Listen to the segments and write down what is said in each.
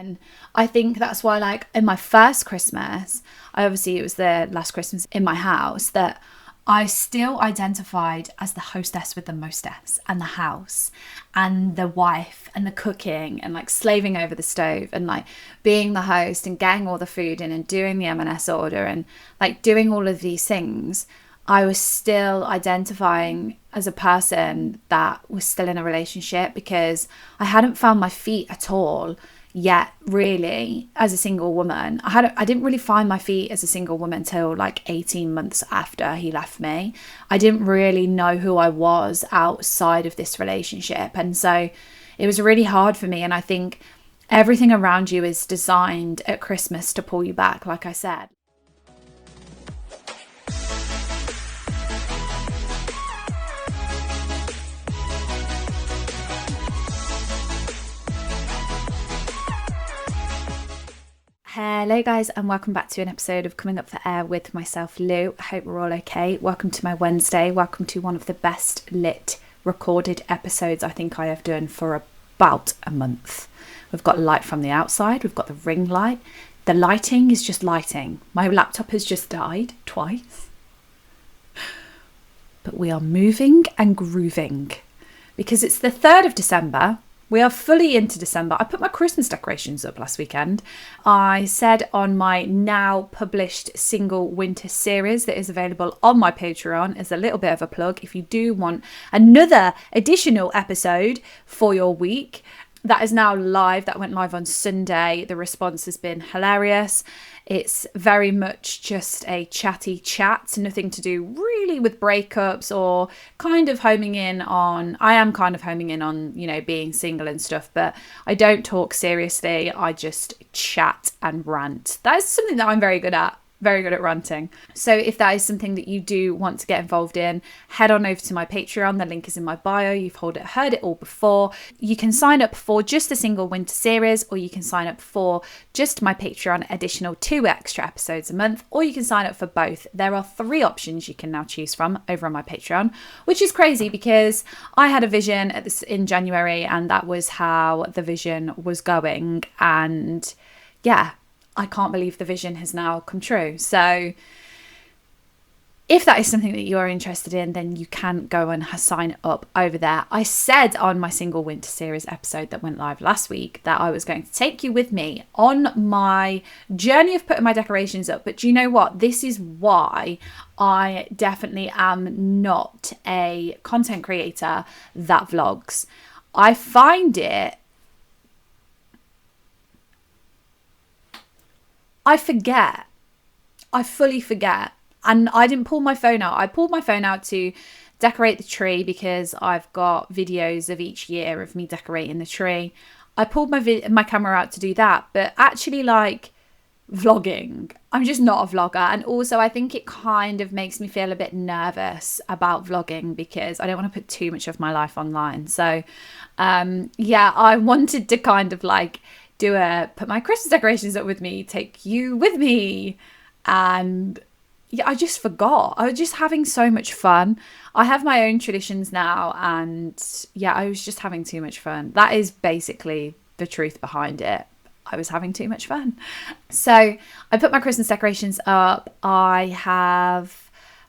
And I think that's why, like, in my first Christmas, it was the last Christmas in my house, that I still identified as the hostess with the mostess and the house and the wife and the cooking and like slaving over the stove and like being the host and getting all the food in and doing the M&S order and like doing all of these things. I was still identifying as a person that was still in a relationship because I hadn't found my feet at all yet, really, as a single woman. I didn't really find my feet as a single woman till like 18 months after he left me. I didn't really know who I was outside of this relationship, and so it was really hard for me. And I think everything around you is designed at Christmas to pull you back, like I said. Hello guys, and welcome back to an episode of Coming Up for Air with myself, Lou. I hope we're all okay. Welcome to my Wednesday. Welcome to one of the best lit recorded episodes I think I have done for about a month. We've got light from the outside. We've got the ring light. The lighting is just lighting. My laptop has just died twice. But we are moving and grooving because it's the 3rd of December. We are fully into December. I put my Christmas decorations up last weekend. I said on my now published single winter series that is available on my Patreon as a little bit of a plug. If you do want another additional episode for your week, that is now live. That went live on Sunday. The response has been hilarious. It's very much just a chatty chat, nothing to do really with breakups or kind of homing in on, I am kind of homing in on, you know, being single and stuff, but I don't talk seriously. I just chat and rant. That is something that I'm very good at ranting. So if that is something that you do want to get involved in, head on over to my Patreon. The link is in my bio. You've heard it all before. You can sign up for just the single winter series, or you can sign up for just my Patreon additional 2 extra episodes a month, or you can sign up for both. There are 3 options you can now choose from over on my Patreon, which is crazy because I had a vision in January and that was how the vision was going. And yeah, I can't believe the vision has now come true. So if that is something that you are interested in, then you can go and sign up over there. I said on my single winter series episode that went live last week that I was going to take you with me on my journey of putting my decorations up. But do you know what? This is why I definitely am not a content creator that vlogs. I find it, I fully forget. And I didn't pull my phone out. I pulled my phone out to decorate the tree because I've got videos of each year of me decorating the tree. I pulled my camera out to do that. But actually, like, vlogging, I'm just not a vlogger. And also I think it kind of makes me feel a bit nervous about vlogging because I don't want to put too much of my life online. So yeah, I wanted to kind of like put my Christmas decorations up with me, take you with me. And yeah, I just forgot. I was just having so much fun. I have my own traditions now, and yeah, I was just having too much fun. That is basically the truth behind it. I was having too much fun. So I put my Christmas decorations up. I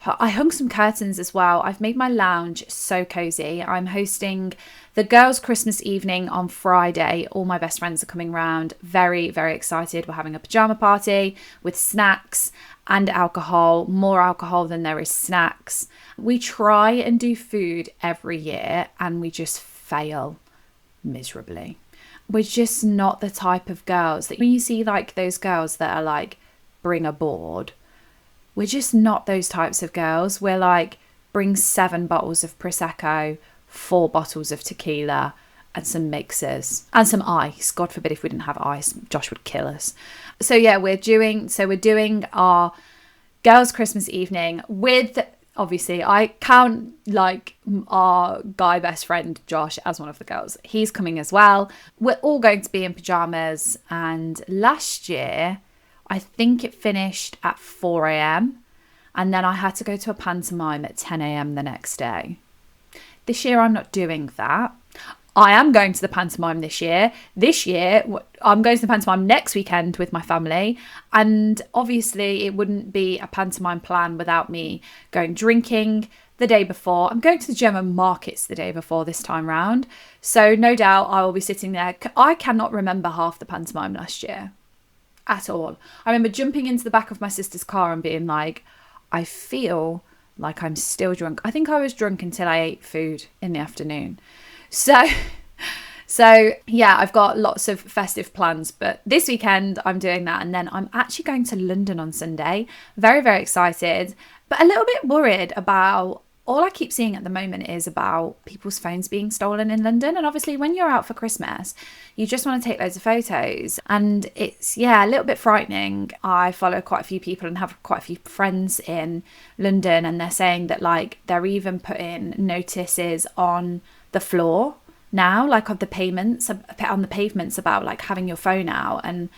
hung some curtains as well. I've made my lounge so cozy. I'm hosting the girls' Christmas evening on Friday. All my best friends are coming round. Very, very excited. We're having a pajama party with snacks and alcohol, more alcohol than there is snacks. We try and do food every year and we just fail miserably. We're just not the type of girls that when you see like those girls that are like, bring a board. We're just not those types of girls. We're like, bring 7 bottles of Prosecco, 4 bottles of tequila, and some mixers and some ice. God forbid if we didn't have ice, Josh would kill us. So yeah, we're doing our girls' Christmas evening with, obviously, I count like our guy best friend Josh as one of the girls. He's coming as well. We're all going to be in pajamas. And last year, I think it finished at 4 a.m. and then I had to go to a pantomime at 10 a.m. the next day. This year, I'm not doing that. I am going to the pantomime this year. This year, I'm going to the pantomime next weekend with my family. And obviously, it wouldn't be a pantomime plan without me going drinking the day before. I'm going to the German markets the day before this time round. So no doubt I will be sitting there. I cannot remember half the pantomime last year at all. I remember jumping into the back of my sister's car and being like, I feel like I'm still drunk. I think I was drunk until I ate food in the afternoon. So yeah, I've got lots of festive plans, but this weekend I'm doing that. And then I'm actually going to London on Sunday. Very, very excited, but a little bit worried about, all I keep seeing at the moment is about people's phones being stolen in London. And obviously when you're out for Christmas, you just want to take loads of photos. And it's, yeah, a little bit frightening. I follow quite a few people and have quite a few friends in London, and they're saying that like they're even putting notices on the floor now, like of the payments on the pavements about like having your phone out. And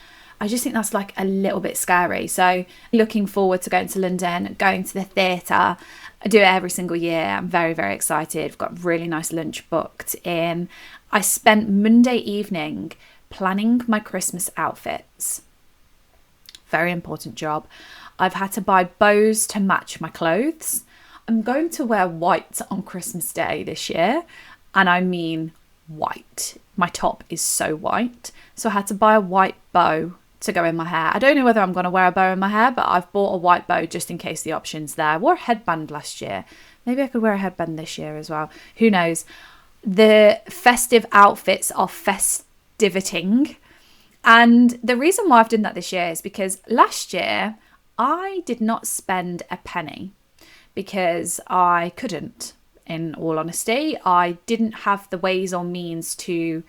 I just think that's like a little bit scary. So looking forward to going to London, going to the theatre. I do it every single year. I'm very, very excited. I've got a really nice lunch booked in. I spent Monday evening planning my Christmas outfits. Very important job. I've had to buy bows to match my clothes. I'm going to wear white on Christmas Day this year. And I mean white. My top is so white. So I had to buy a white bow to go in my hair. I don't know whether I'm going to wear a bow in my hair, but I've bought a white bow just in case the option's there. I wore a headband last year. Maybe I could wear a headband this year as well. Who knows? The festive outfits are festiviting. And the reason why I've done that this year is because last year I did not spend a penny because I couldn't. In all honesty, I didn't have the ways or means to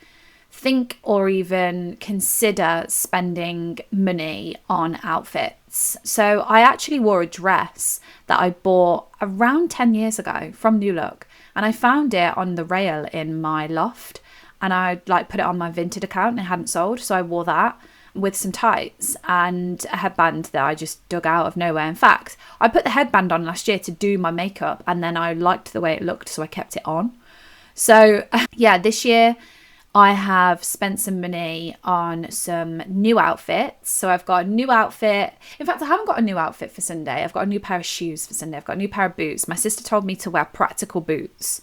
think or even consider spending money on outfits. So I actually wore a dress that I bought around 10 years ago from New Look, and I found it on the rail in my loft, and I like put it on my Vinted account and it hadn't sold, so I wore that with some tights and a headband that I just dug out of nowhere. In fact, I put the headband on last year to do my makeup, and then I liked the way it looked, so I kept it on. So yeah, this year I have spent some money on some new outfits. So I've got a new outfit. In fact, I haven't got a new outfit for Sunday. I've got a new pair of shoes for Sunday. I've got a new pair of boots. My sister told me to wear practical boots.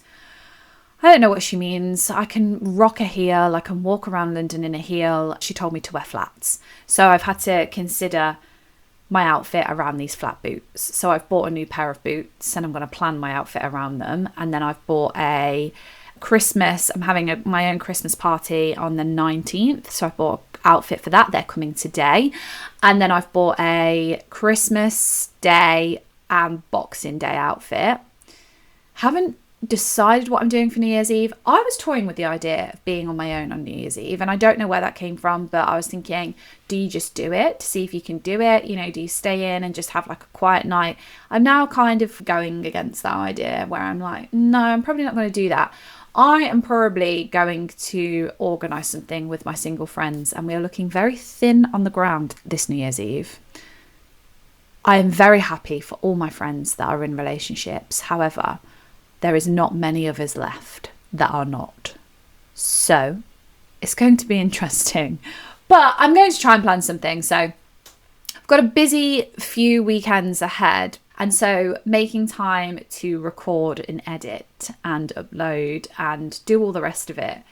I don't know what she means. I can rock a heel. I can walk around London in a heel. She told me to wear flats. So I've had to consider my outfit around these flat boots. So I've bought a new pair of boots and I'm going to plan my outfit around them. And then I've bought a Christmas. I'm having my own Christmas party on the 19th. So I bought an outfit for that. They're coming today. And then I've bought a Christmas Day and Boxing Day outfit. Haven't decided what I'm doing for New Year's Eve. I was toying with the idea of being on my own on New Year's Eve, and I don't know where that came from, but I was thinking, do you just do it to see if you can do it? You know, do you stay in and just have like a quiet night? I'm now kind of going against that idea where I'm like, no, I'm probably not going to do that. I am probably going to organise something with my single friends, and we are looking very thin on the ground this New Year's Eve. I am very happy for all my friends that are in relationships. However, there is not many of us left that are not. So it's going to be interesting. But I'm going to try and plan something. So I've got a busy few weekends ahead. And so making time to record and edit and upload and do all the rest of it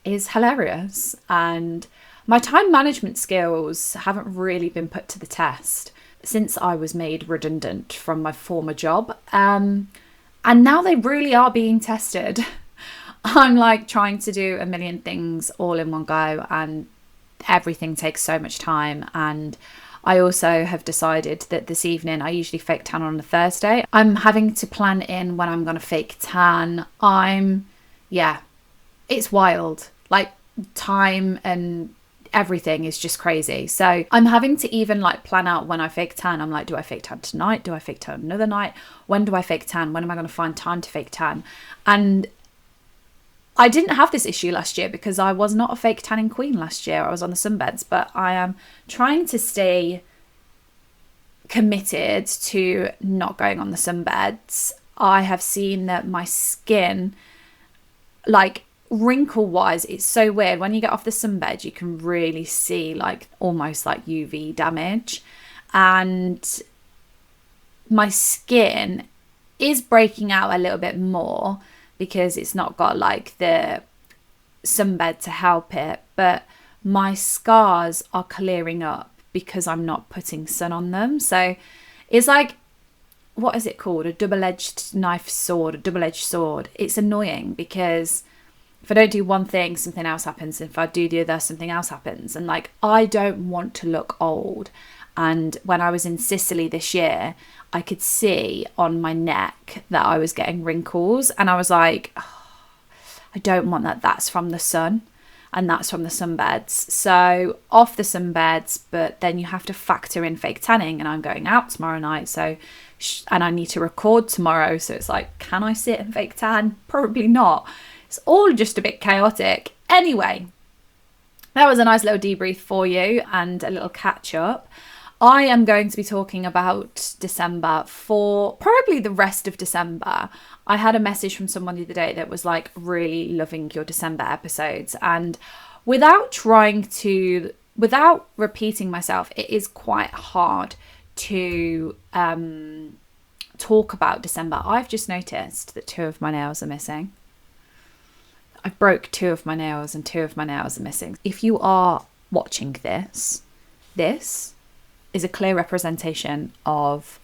is hilarious. And my time management skills haven't really been put to the test since I was made redundant from my former job. And now they really are being tested. I'm like trying to do a million things all in one go, and everything takes so much time. And I also have decided that this evening, I usually fake tan on a Thursday. I'm having to plan in when I'm going to fake tan. It's wild. Like time and everything is just crazy. So I'm having to even like plan out when I fake tan. I'm like, do I fake tan tonight? Do I fake tan another night? When do I fake tan? When am I going to find time to fake tan? And I didn't have this issue last year because I was not a fake tanning queen last year. I was on the sunbeds, but I am trying to stay committed to not going on the sunbeds. I have seen that my skin, like wrinkle wise, it's so weird. When you get off the sunbed, you can really see like almost like UV damage. And my skin is breaking out a little bit more because it's not got like the sunbed to help it. But my scars are clearing up because I'm not putting sun on them. So it's like, what is it called? A double-edged knife sword, a double-edged sword. It's annoying because if I don't do one thing, something else happens. If I do the other, something else happens. And like, I don't want to look old. And when I was in Sicily this year, I could see on my neck that I was getting wrinkles. And I was like, oh, I don't want that. That's from the sun. And that's from the sunbeds. So off the sunbeds, but then you have to factor in fake tanning. And I'm going out tomorrow night. So, and I need to record tomorrow. So it's like, can I sit and fake tan? Probably not. It's all just a bit chaotic. Anyway, that was a nice little debrief for you and a little catch up. I am going to be talking about December for probably the rest of December. I had a message from someone the other day that was like, really loving your December episodes. And without repeating myself, it is quite hard to talk about December. I've just noticed that 2 of my nails are missing. I broke 2 of my nails and 2 of my nails are missing. If you are watching this is a clear representation of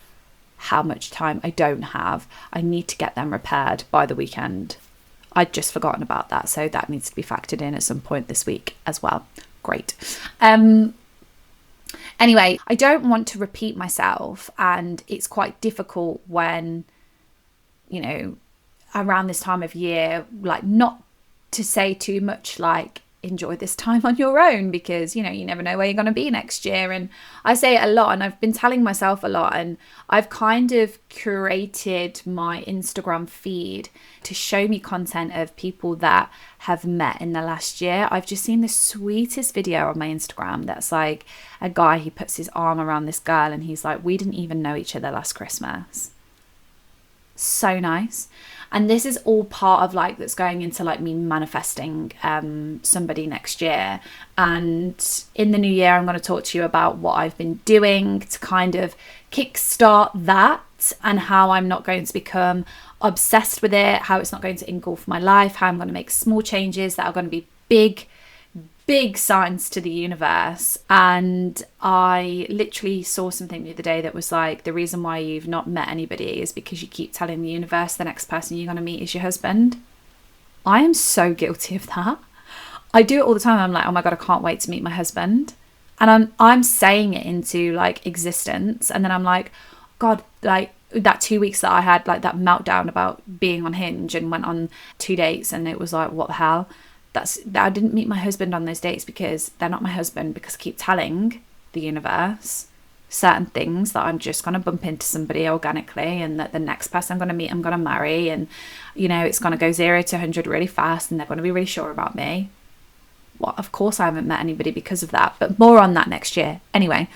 how much time I don't have. I need to get them repaired by the weekend. I'd just forgotten about that, so that needs to be factored in at some point this week as well. Great. Anyway, I don't want to repeat myself, and it's quite difficult when, you know, around this time of year, like not to say too much like enjoy this time on your own, because, you know, you never know where you're going to be next year. And I say it a lot, and I've been telling myself a lot, and I've kind of curated my Instagram feed to show me content of people that have met in the last year. I've just seen the sweetest video on my Instagram that's like a guy, he puts his arm around this girl and he's like, we didn't even know each other last Christmas. So nice. And this is all part of like, that's going into like me manifesting somebody next year. And in the new year, I'm going to talk to you about what I've been doing to kind of kickstart that, and how I'm not going to become obsessed with it, how it's not going to engulf my life, how I'm going to make small changes that are going to be big signs to the universe. And I literally saw something the other day that was like, the reason why you've not met anybody is because you keep telling the universe the next person you're going to meet is your husband. I am so guilty of that. I do it all the time. I'm like, oh my God, I can't wait to meet my husband. And I'm saying it into like existence. And then I'm like, God, like that 2 weeks that I had like that meltdown about being on Hinge and went on 2 dates, and it was like, what the hell? I didn't meet my husband on those dates because they're not my husband, because I keep telling the universe certain things that I'm just going to bump into somebody organically, and that the next person I'm going to meet, I'm going to marry, and, you know, it's going to go 0 to 100 really fast, and they're going to be really sure about me. Well, of course I haven't met anybody because of that, but more on that next year. Anyway,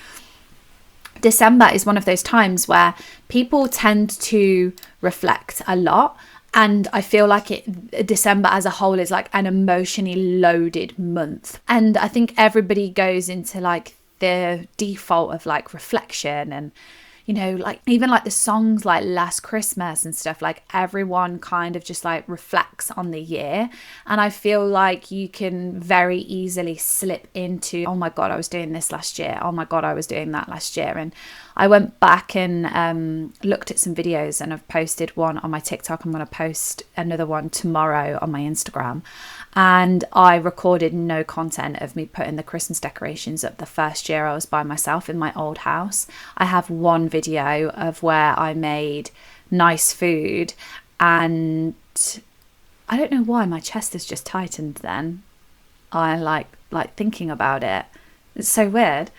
December is one of those times where people tend to reflect a lot. And I feel like December as a whole is like an emotionally loaded month. And I think everybody goes into like the default of like reflection, and, you know, like even like the songs like Last Christmas and stuff, like everyone kind of just like reflects on the year. And I feel like you can very easily slip into, oh my God, I was doing this last year. Oh my God, I was doing that last year. And I went back and looked at some videos, and I've posted one on my TikTok. I'm going to post another one tomorrow on my Instagram. And I recorded no content of me putting the Christmas decorations up the first year I was by myself in my old house. I have one video of where I made nice food, and I don't know why my chest has just tightened then. I like thinking about it. It's so weird.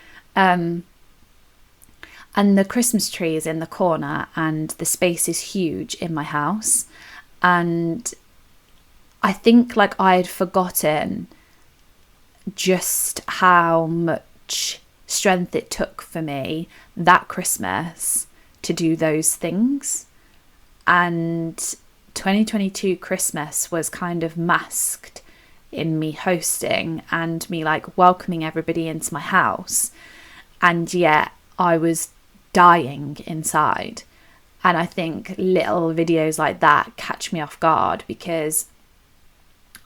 And the Christmas tree is in the corner, and the space is huge in my house. And I think like I'd forgotten just how much strength it took for me that Christmas to do those things, and 2022 Christmas was kind of masked in me hosting and me like welcoming everybody into my house, and yet I was dying inside. And I think little videos like that catch me off guard, because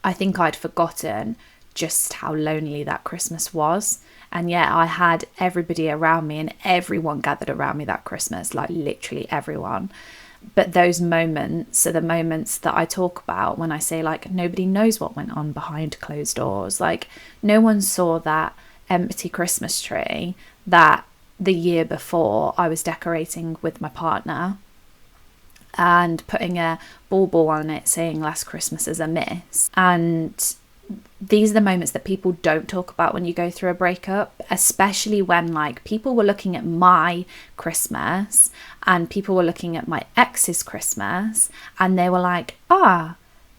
I think I'd forgotten just how lonely that Christmas was. And yet I had everybody around me, and everyone gathered around me that Christmas, like literally everyone. But those moments are the moments that I talk about when I say like nobody knows what went on behind closed doors. Like no one saw that empty Christmas tree that the year before I was decorating with my partner and putting a bauble on it saying last Christmas is a miss. And these are the moments that people don't talk about when you go through a breakup, especially when like people were looking at my Christmas and people were looking at my ex's Christmas and they were like,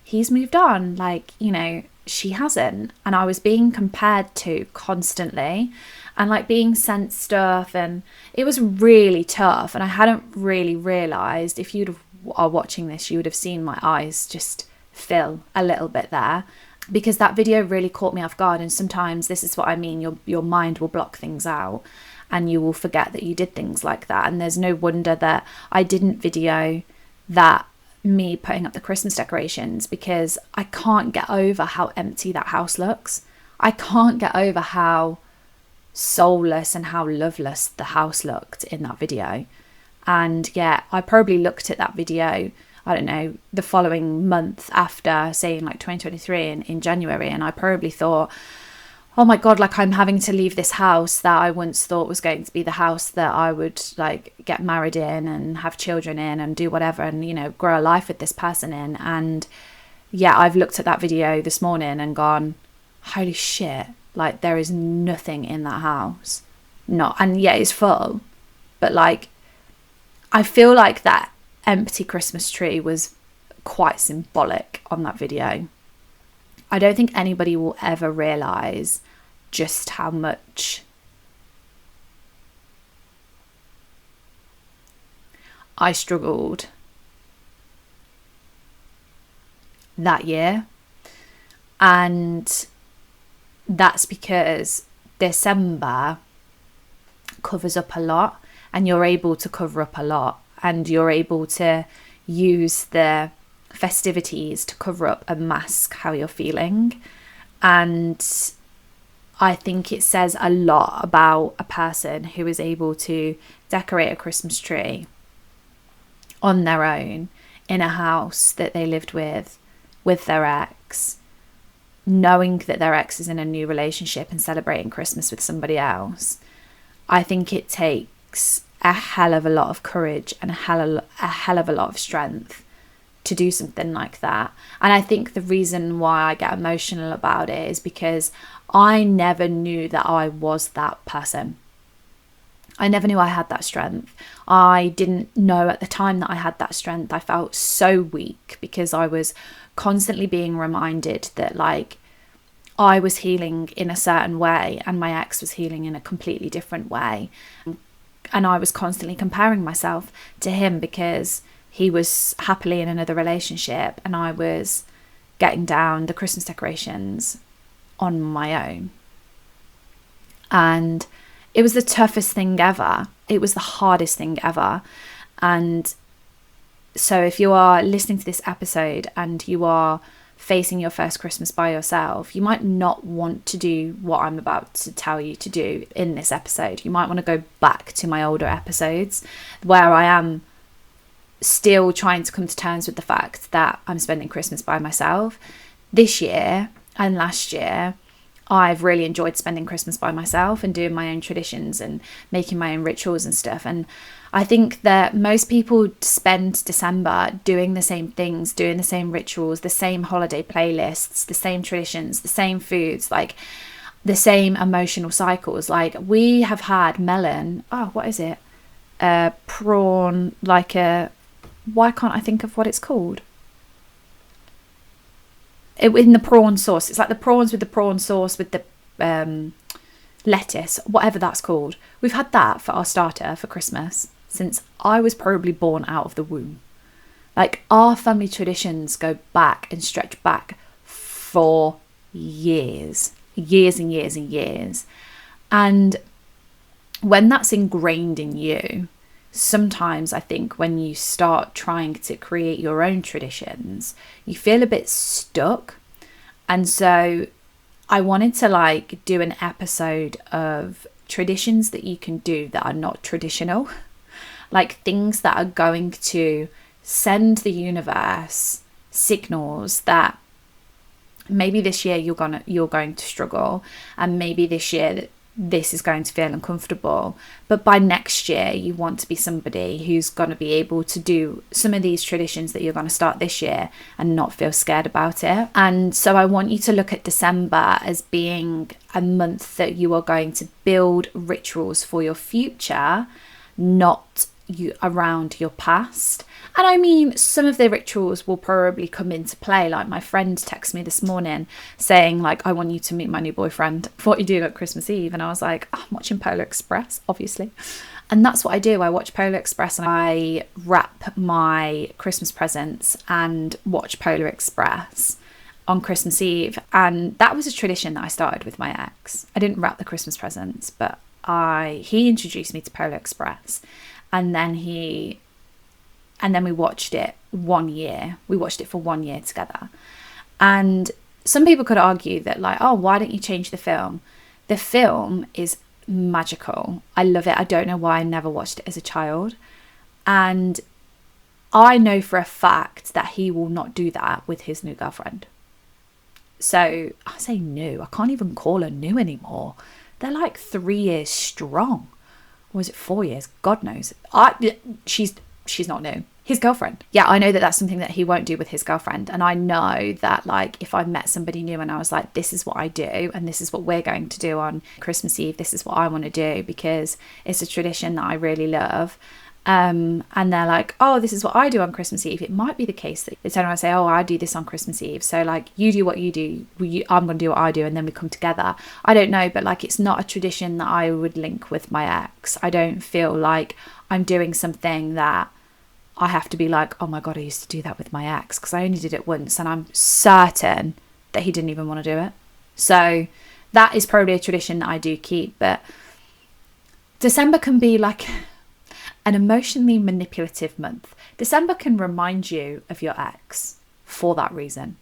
he's moved on, like, you know, she hasn't. And I was being compared to constantly and like being sent stuff, and it was really tough. And I hadn't really realized, if you'd are watching this, you would have seen my eyes just fill a little bit there, because that video really caught me off guard. And sometimes this is what I mean, your mind will block things out and you will forget that you did things like that. And there's no wonder that I didn't video that, me putting up the Christmas decorations, because I can't get over how empty that house looks. I can't get over how soulless and how loveless the house looked in that video. And yeah, I probably looked at that video, I don't know, the following month after, saying like 2023 in January, and I probably thought, oh my God, like I'm having to leave this house that I once thought was going to be the house that I would like get married in and have children in and do whatever and, you know, grow a life with this person in. And yeah, I've looked at that video this morning and gone, holy shit, like there is nothing in that house. Not, and yeah, it's full, but like, I feel like that empty Christmas tree was quite symbolic on that video. I don't think anybody will ever realise just how much I struggled that year. And that's because December covers up a lot, and you're able to cover up a lot, and you're able to use the festivities to cover up and mask how you're feeling. And I think it says a lot about a person who is able to decorate a Christmas tree on their own in a house that they lived with their ex, knowing that their ex is in a new relationship and celebrating Christmas with somebody else. I think it takes a hell of a lot of courage and a hell of a lot of strength to do something like that. And I think the reason why I get emotional about it is because I never knew that I was that person. I never knew I had that strength. I didn't know at the time that I had that strength. I felt so weak because I was constantly being reminded that like I was healing in a certain way and my ex was healing in a completely different way. And I was constantly comparing myself to him because he was happily in another relationship and I was getting down the Christmas decorations on my own. And it was the toughest thing ever. It was the hardest thing ever. And so if you are listening to this episode and you are facing your first Christmas by yourself, you might not want to do what I'm about to tell you to do in this episode. You might want to go back to my older episodes where I am still trying to come to terms with the fact that I'm spending Christmas by myself. This year and last year, I've really enjoyed spending Christmas by myself and doing my own traditions and making my own rituals and stuff. And I think that most people spend December doing the same things, doing the same rituals, the same holiday playlists, the same traditions, the same foods, like the same emotional cycles. Like we have had melon. Oh, what is it? Prawn, like a, why can't I think of what it's called? In the prawn sauce. It's like the prawns with the prawn sauce with the lettuce, whatever that's called. We've had that for our starter for Christmas since I was probably born out of the womb. Like, our family traditions go back and stretch back for years, years and years and years. And when that's ingrained in you, sometimes I think when you start trying to create your own traditions, you feel a bit stuck. And so I wanted to like do an episode of traditions that you can do that are not traditional, like things that are going to send the universe signals that maybe this year you're going to struggle, and maybe this year this is going to feel uncomfortable, but by next year you want to be somebody who's going to be able to do some of these traditions that you're going to start this year and not feel scared about it. And so I want you to look at December as being a month that you are going to build rituals for your future, not you around your past. And I mean, some of the rituals will probably come into play. Like, my friend texted me this morning saying, like, I want you to meet my new boyfriend. What are you doing at Christmas Eve? And I was like, oh, I'm watching Polar Express, obviously. And that's what I do. I watch Polar Express and I wrap my Christmas presents and watch Polar Express on Christmas Eve. And that was a tradition that I started with my ex. I didn't wrap the Christmas presents, but he introduced me to Polar Express. And then we watched it 1 year. We watched it for 1 year together. And some people could argue that, like, oh, why don't you change the film? The film is magical. I love it. I don't know why I never watched it as a child. And I know for a fact that he will not do that with his new girlfriend. So I say new. I can't even call her new anymore. They're like 3 years strong. Or was it 4 years? God knows. She's not new. His girlfriend. Yeah, I know that that's something that he won't do with his girlfriend. And I know that, like, if I met somebody new and I was like, this is what I do and this is what we're going to do on Christmas Eve, this is what I want to do because it's a tradition that I really love. And they're like, oh, this is what I do on Christmas Eve. It might be the case that they turn around and say, oh, I do this on Christmas Eve. So, like, you do what you do, I'm going to do what I do, and then we come together. I don't know, but, like, it's not a tradition that I would link with my ex. I don't feel like I'm doing something that I have to be like, oh my God, I used to do that with my ex, because I only did it once and I'm certain that he didn't even want to do it. So that is probably a tradition that I do keep. But December can be like an emotionally manipulative month. December can remind you of your ex for that reason.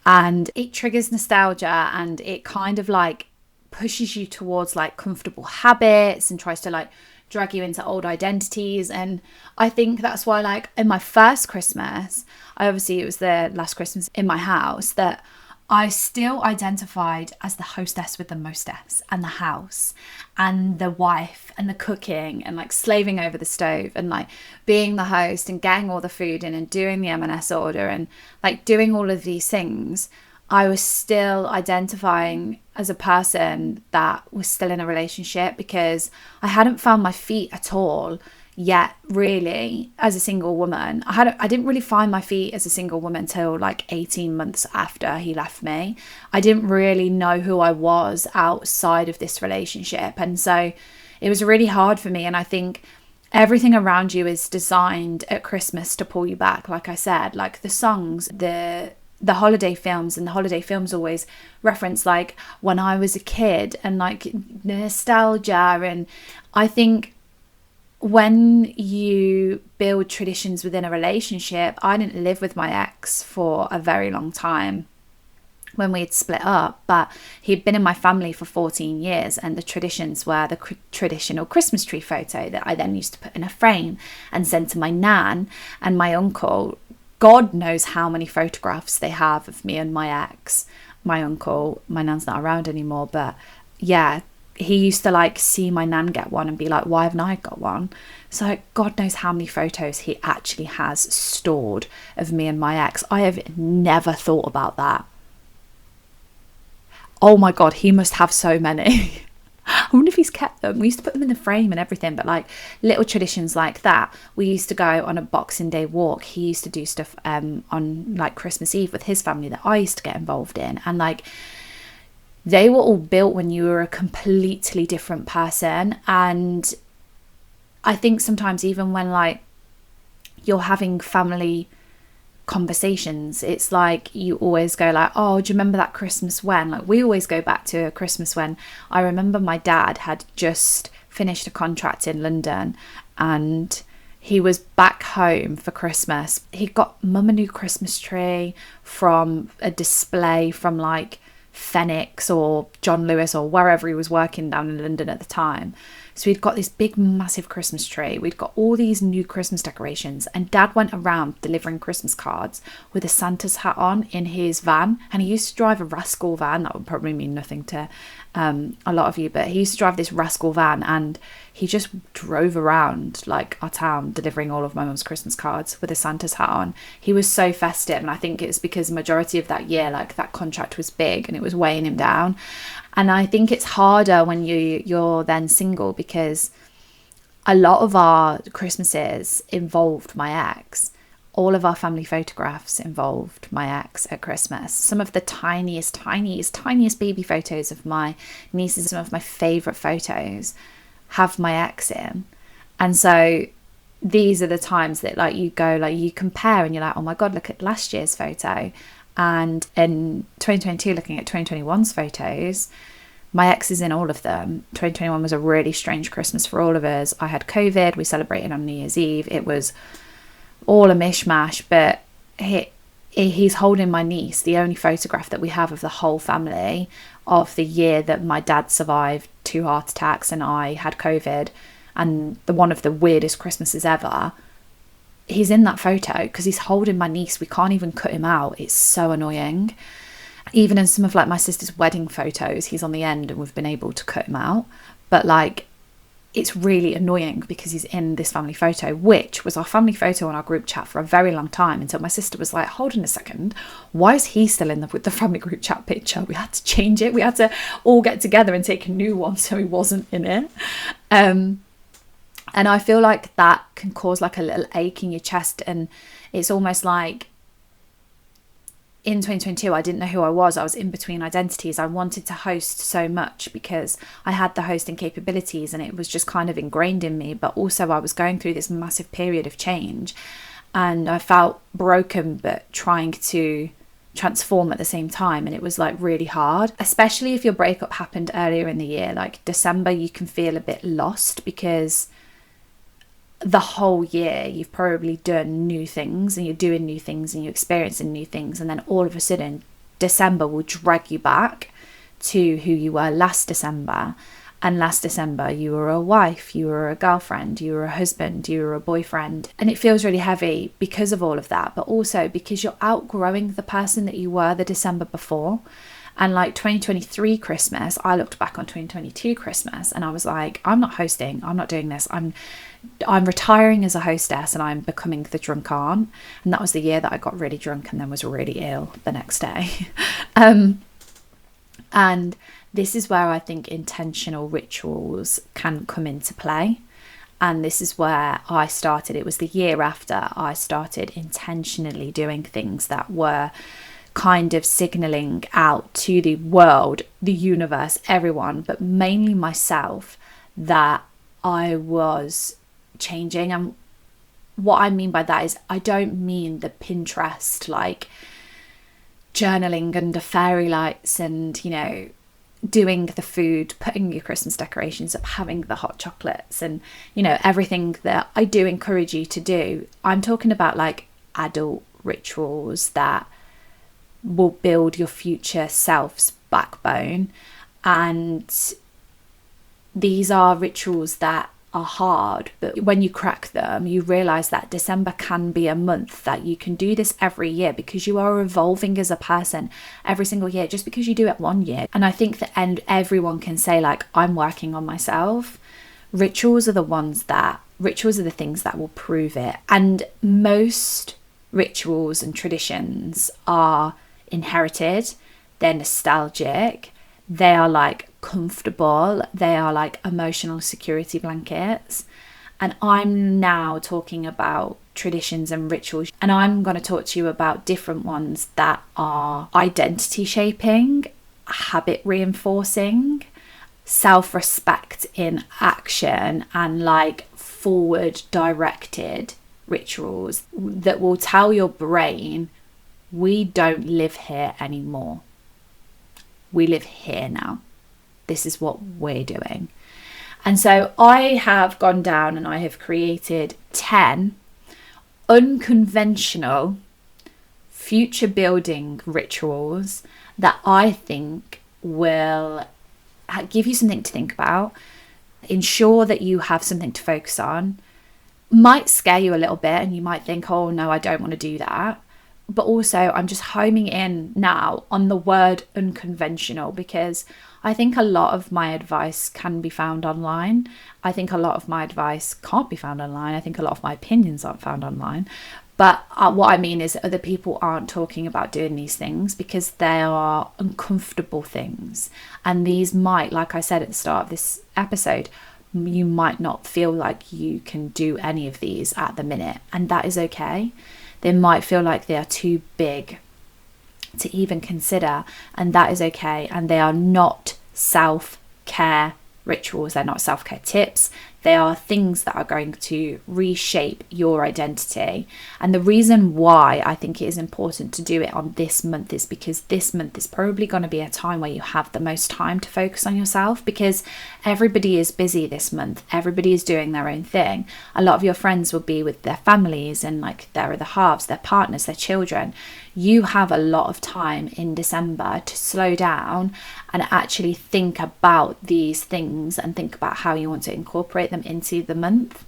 And it triggers nostalgia, and it kind of like pushes you towards like comfortable habits and tries to like drag you into old identities. And I think that's why, like, in my first Christmas, it was the last Christmas in my house, that I still identified as the hostess with the mostess, and the house and the wife and the cooking and like slaving over the stove and like being the host and getting all the food in and doing the M&S order and like doing all of these things. I was still identifying as a person that was still in a relationship, because I hadn't found my feet at all yet, really, as a single woman. I didn't really find my feet as a single woman until like 18 months after he left me. I didn't really know who I was outside of this relationship. And so it was really hard for me. And I think everything around you is designed at Christmas to pull you back. Like I said, like the songs, the holiday films, and the holiday films always reference like when I was a kid and like nostalgia. And I think when you build traditions within a relationship, I didn't live with my ex for a very long time when we had split up, but he'd been in my family for 14 years, and the traditions were the traditional Christmas tree photo that I then used to put in a frame and send to my nan and my uncle. God knows how many photographs they have of me and my ex. My uncle, my nan's not around anymore, but yeah, he used to like see my nan get one and be like, why haven't I got one? So God knows how many photos he actually has stored of me and my ex. I have never thought about that. Oh my God, he must have so many. I wonder if he's kept them. We used to put them in the frame and everything, but like little traditions like that. We used to go on a Boxing Day walk. He used to do stuff on like Christmas Eve with his family that I used to get involved in. And like they were all built when you were a completely different person. And I think sometimes even when like you're having family conversations. It's like you always go like, oh, do you remember that Christmas when? Like we always go back to a Christmas when I remember my dad had just finished a contract in London and he was back home for Christmas. He got mum a new Christmas tree from a display from like Phoenix or John Lewis or wherever he was working down in London at the time. So we'd got this big massive Christmas tree. We'd got all these new Christmas decorations and Dad went around delivering Christmas cards with a Santa's hat on in his van. And he used to drive a Rascal van. That would probably mean nothing to a lot of you, but he used to drive this Rascal van and he just drove around like our town delivering all of my mum's Christmas cards with a Santa's hat on. He was so festive, and I think it's because the majority of that year, like that contract was big and it was weighing him down. And I think it's harder when you're then single, because a lot of our Christmases involved my ex. All of our family photographs involved my ex at Christmas. Some of the tiniest baby photos of my nieces, some of my favourite photos have my ex in. And so these are the times that like you go, like you compare and you're like, oh my God, look at last year's photo. And in 2022, looking at 2021's photos, my ex is in all of them. 2021 was a really strange Christmas for all of us. I had COVID. We celebrated on New Year's Eve. It was all a mishmash, but he's holding my niece, the only photograph that we have of the whole family of the year that my dad survived 2 heart attacks and I had COVID, and one of the weirdest Christmases ever. He's in that photo because he's holding my niece. We can't even cut him out. It's so annoying. Even in some of like my sister's wedding photos, he's on the end and we've been able to cut him out. But like, it's really annoying because he's in this family photo, which was our family photo on our group chat for a very long time, until my sister was like, hold on a second, why is he still in with the family group chat picture? We had to change it. We had to all get together and take a new one so he wasn't in it. And I feel like that can cause like a little ache in your chest, and it's almost like in 2022, I didn't know who I was. I was in between identities. I wanted to host so much because I had the hosting capabilities and it was just kind of ingrained in me. But also I was going through this massive period of change and I felt broken, but trying to transform at the same time. And it was like really hard, especially if your breakup happened earlier in the year. Like December, you can feel a bit lost because the whole year you've probably done new things and you're doing new things and you're experiencing new things, and then all of a sudden December will drag you back to who you were last December. And last December you were a wife, you were a girlfriend, you were a husband, you were a boyfriend, and it feels really heavy because of all of that, but also because you're outgrowing the person that you were the December before. And like 2023 Christmas, I looked back on 2022 Christmas and I was like, I'm not hosting, I'm not doing this, I'm retiring as a hostess and I'm becoming the drunk aunt. And that was the year that I got really drunk and then was really ill the next day. And this is where I think intentional rituals can come into play. And this is where I started. It was the year after I started intentionally doing things that were kind of signaling out to the world, the universe, everyone, but mainly myself, that I was changing. And what I mean by that is I don't mean the Pinterest like journaling under fairy lights and, you know, doing the food, putting your Christmas decorations up, having the hot chocolates and, you know, everything that I do encourage you to do. I'm talking about like adult rituals that will build your future self's backbone. And these are rituals that are hard, but when you crack them, you realize that December can be a month that you can do this every year, because you are evolving as a person every single year, just because you do it one year. And I think that everyone can say like, I'm working on myself. Rituals are the things that will prove it. And most rituals and traditions are inherited, they're nostalgic, they are like comfortable, they are like emotional security blankets. And I'm now talking about traditions and rituals, and I'm going to talk to you about different ones that are identity shaping, habit reinforcing, self-respect in action, and like forward directed rituals that will tell your brain, we don't live here anymore. We live here now. This is what we're doing. And so I have gone down and I have created 10 unconventional future building rituals that I think will give you something to think about, ensure that you have something to focus on, might scare you a little bit and you might think, oh no, I don't want to do that. But also I'm just homing in now on the word unconventional, because I think a lot of my advice can be found online. I think a lot of my advice can't be found online. I think a lot of my opinions aren't found online. But what I mean is other people aren't talking about doing these things because they are uncomfortable things. And these might, like I said at the start of this episode, you might not feel like you can do any of these at the minute. And that is okay. They might feel like they are too big to even consider, and that is okay. And they are not self-care rituals. They're not self-care tips. They are things that are going to reshape your identity. And the reason why I think it is important to do it on this month is because this month is probably going to be a time where you have the most time to focus on yourself, because everybody is busy this month. Everybody is doing their own thing. A lot of your friends will be with their families and like their other halves, their partners, their children. You have a lot of time in December to slow down and actually think about these things and think about how you want to incorporate them into the month.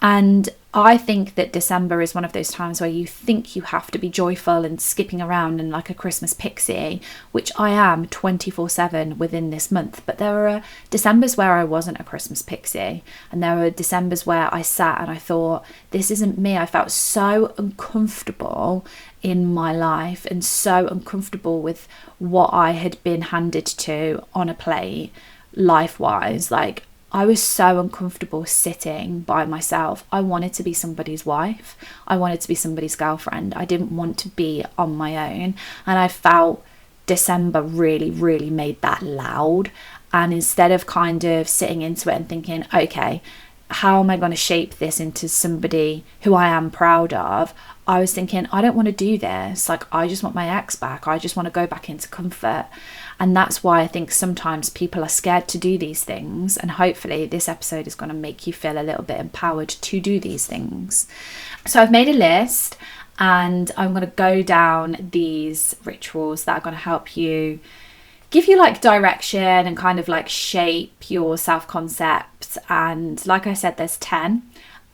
And I think that December is one of those times where you think you have to be joyful and skipping around and like a Christmas pixie, which I am 24/7 within this month. But there were Decembers where I wasn't a Christmas pixie, and there were Decembers where I sat and I thought, this isn't me. I felt so uncomfortable in my life and so uncomfortable with what I had been handed to on a plate life-wise. Like, I was so uncomfortable sitting by myself. I wanted to be somebody's wife. I wanted to be somebody's girlfriend. I didn't want to be on my own. And I felt December really, really made that loud. And instead of kind of sitting into it and thinking, okay, how am I going to shape this into somebody who I am proud of? I was thinking, I don't want to do this. Like, I just want my ex back. I just want to go back into comfort. And that's why I think sometimes people are scared to do these things. And hopefully this episode is going to make you feel a little bit empowered to do these things. So I've made a list and I'm going to go down these rituals that are going to help you, give you like direction and kind of like shape your self-concept. And like I said, there's 10.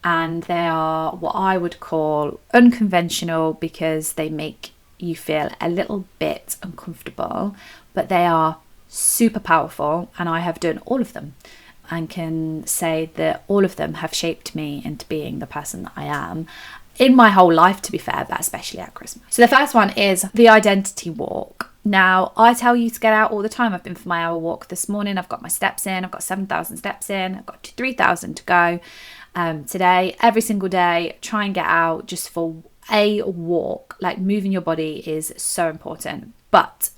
And they are what I would call unconventional because they make you feel a little bit uncomfortable, but they are super powerful, and I have done all of them and can say that all of them have shaped me into being the person that I am in my whole life, to be fair, but especially at Christmas. So the first one is the identity walk. Now, I tell you to get out all the time. I've been for my hour walk this morning. I've got my steps in. I've got 7,000 steps in. I've got 3,000 to go today. Every single day, try and get out just for a walk. Like, moving your body is so important. But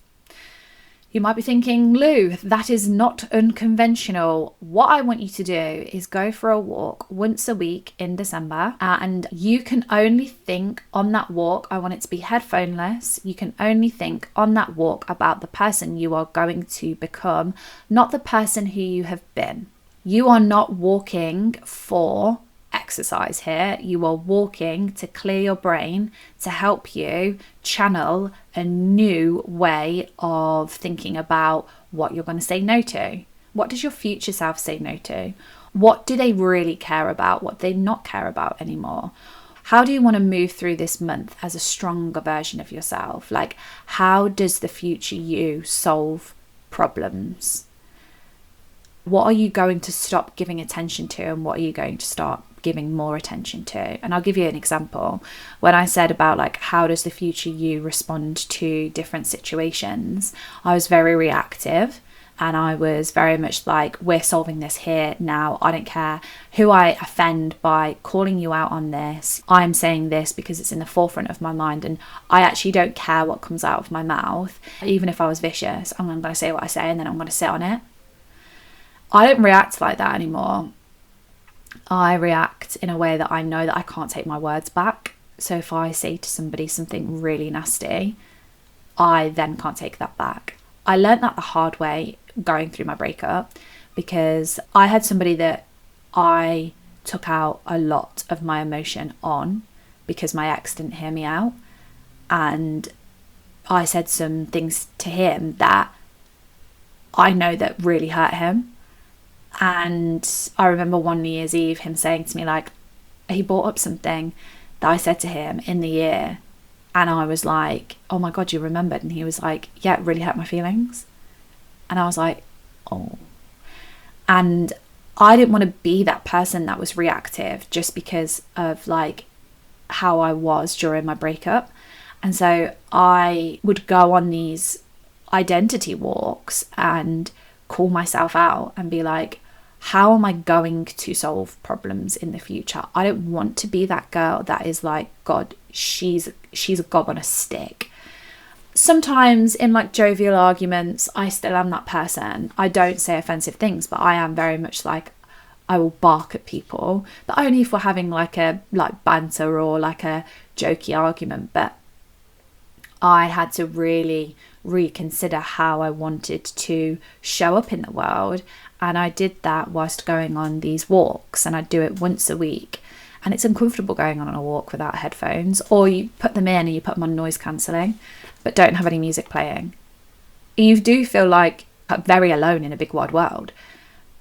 you might be thinking, Lou, that is not unconventional. What I want you to do is go for a walk once a week in December, and you can only think on that walk, I want it to be headphoneless. You can only think on that walk about the person you are going to become, not the person who you have been. You are not walking for exercise here. You are walking to clear your brain, to help you channel a new way of thinking about what you're going to say no to. What does your future self say no to? What do they really care about? What do they not care about anymore? How do you want to move through this month as a stronger version of yourself? Like, how does the future you solve problems? What are you going to stop giving attention to, and what are you going to start giving more attention to? And I'll give you an example. When I said about like, how does the future you respond to different situations? I was very reactive, and I was very much like, we're solving this here now. I don't care who I offend by calling you out on this. I'm saying this because it's in the forefront of my mind, and I actually don't care what comes out of my mouth. Even if I was vicious, I'm going to say what I say, and then I'm going to sit on it. I don't react like that anymore. I react in a way that I know that I can't take my words back. So if I say to somebody something really nasty, I then can't take that back. I learned that the hard way going through my breakup, because I had somebody that I took out a lot of my emotion on because my ex didn't hear me out. And I said some things to him that I know that really hurt him. And I remember one New Year's Eve him saying to me, like, he brought up something that I said to him in the year, and I was like, oh my God, you remembered? And he was like, yeah, it really hurt my feelings. And I was like, oh. And I didn't want to be that person that was reactive just because of like how I was during my breakup. And so I would go on these identity walks and call myself out and be like, how am I going to solve problems in the future? I don't want to be that girl that is like, God, she's a gob on a stick. Sometimes in like jovial arguments, I still am that person. I don't say offensive things, but I am very much like, I will bark at people, but only if we're having like a banter or like a jokey argument. But I had to really reconsider how I wanted to show up in the world. And I did that whilst going on these walks, and I do it once a week. And it's uncomfortable going on a walk without headphones, or you put them in and you put them on noise cancelling, but don't have any music playing. You do feel like very alone in a big wide world.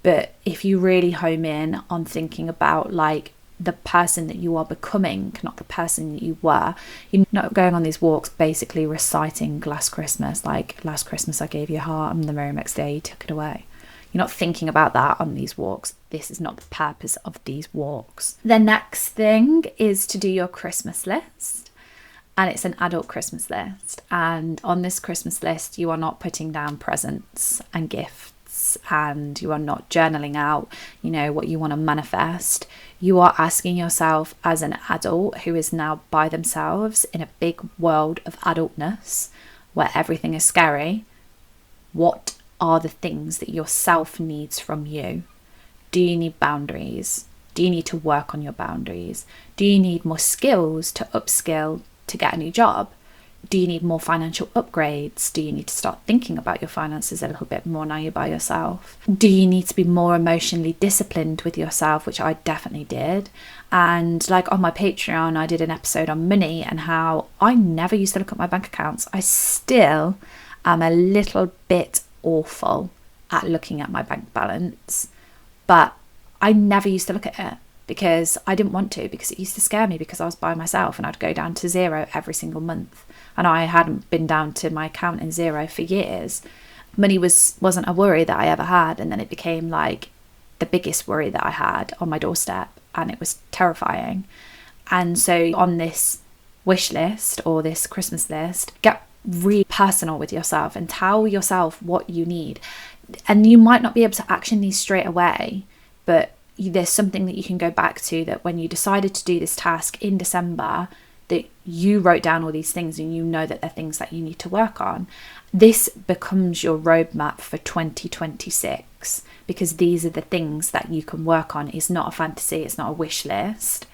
But if you really home in on thinking about like the person that you are becoming, not the person that you were, you're not going on these walks basically reciting Last Christmas, like last Christmas I gave you a heart and the very next day you took it away. You're not thinking about that on these walks. This is not the purpose of these walks. The next thing is to do your Christmas list. And it's an adult Christmas list. And on this Christmas list, you are not putting down presents and gifts, and you are not journaling out, what you want to manifest. You are asking yourself as an adult who is now by themselves in a big world of adultness where everything is scary, what are the things that yourself needs from you? Do you need boundaries? Do you need to work on your boundaries? Do you need more skills to upskill to get a new job? Do you need more financial upgrades? Do you need to start thinking about your finances a little bit more now you're by yourself? Do you need to be more emotionally disciplined with yourself, which I definitely did? And like on my Patreon, I did an episode on money and how I never used to look at my bank accounts. I still am a little bit awful at looking at my bank balance, but I never used to look at it because I didn't want to, because it used to scare me because I was by myself and I'd go down to zero every single month, and I hadn't been down to my account in zero for years. Money wasn't a worry that I ever had, and then it became like the biggest worry that I had on my doorstep, and it was terrifying. And so on this wish list or this Christmas list, get really personal with yourself and tell yourself what you need. And you might not be able to action these straight away, but there's something that you can go back to, that when you decided to do this task in December, that you wrote down all these things and you know that they're things that you need to work on. This becomes your roadmap for 2026, because these are the things that you can work on. It's not a fantasy, it's not a wish list.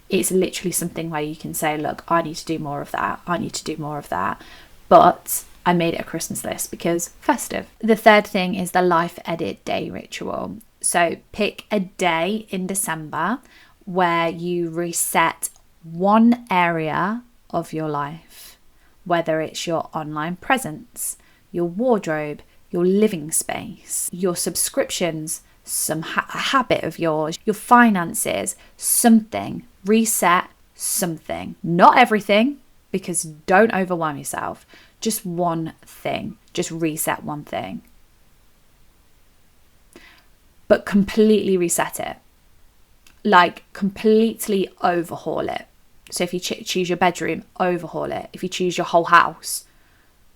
It's literally something where you can say, look, I need to do more of that, I need to do more of that. But I made it a Christmas list because festive. The third thing is the life edit day ritual. So pick a day in December where you reset one area of your life, whether it's your online presence, your wardrobe, your living space, your subscriptions, some habit of yours, your finances, something. Reset something. Not everything, because don't overwhelm yourself. Just one thing. Just reset one thing. But completely reset it. Like completely overhaul it. So if you choose your bedroom, overhaul it. If you choose your whole house,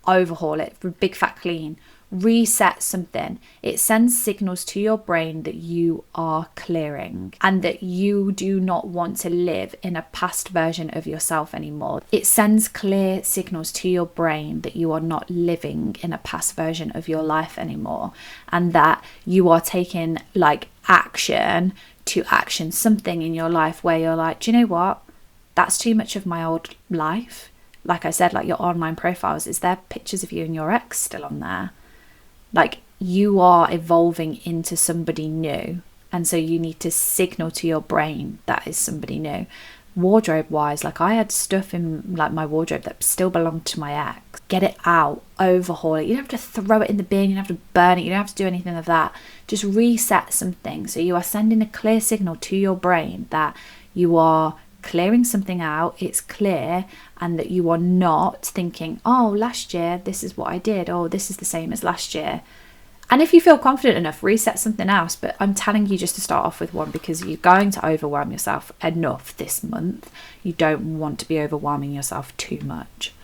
overhaul it. Big fat clean. Reset something. It sends signals to your brain that you are clearing and that you do not want to live in a past version of yourself anymore. It sends clear signals to your brain that you are not living in a past version of your life anymore, and that you are taking like action to action something in your life where you're like, do you know what? That's too much of my old life. Like I said, like your online profiles, is there pictures of you and your ex still on there? Like, you are evolving into somebody new. And so you need to signal to your brain that is somebody new. Wardrobe wise, like I had stuff in like my wardrobe that still belonged to my ex. Get it out, overhaul it. You don't have to throw it in the bin, you don't have to burn it, you don't have to do anything of that. Just reset something. So you are sending a clear signal to your brain that you are clearing something out, it's clear, and that you are not thinking, oh, last year this is what I did, oh, this is the same as last year. And if you feel confident enough, reset something else. But I'm telling you just to start off with one, because you're going to overwhelm yourself enough this month. You don't want to be overwhelming yourself too much.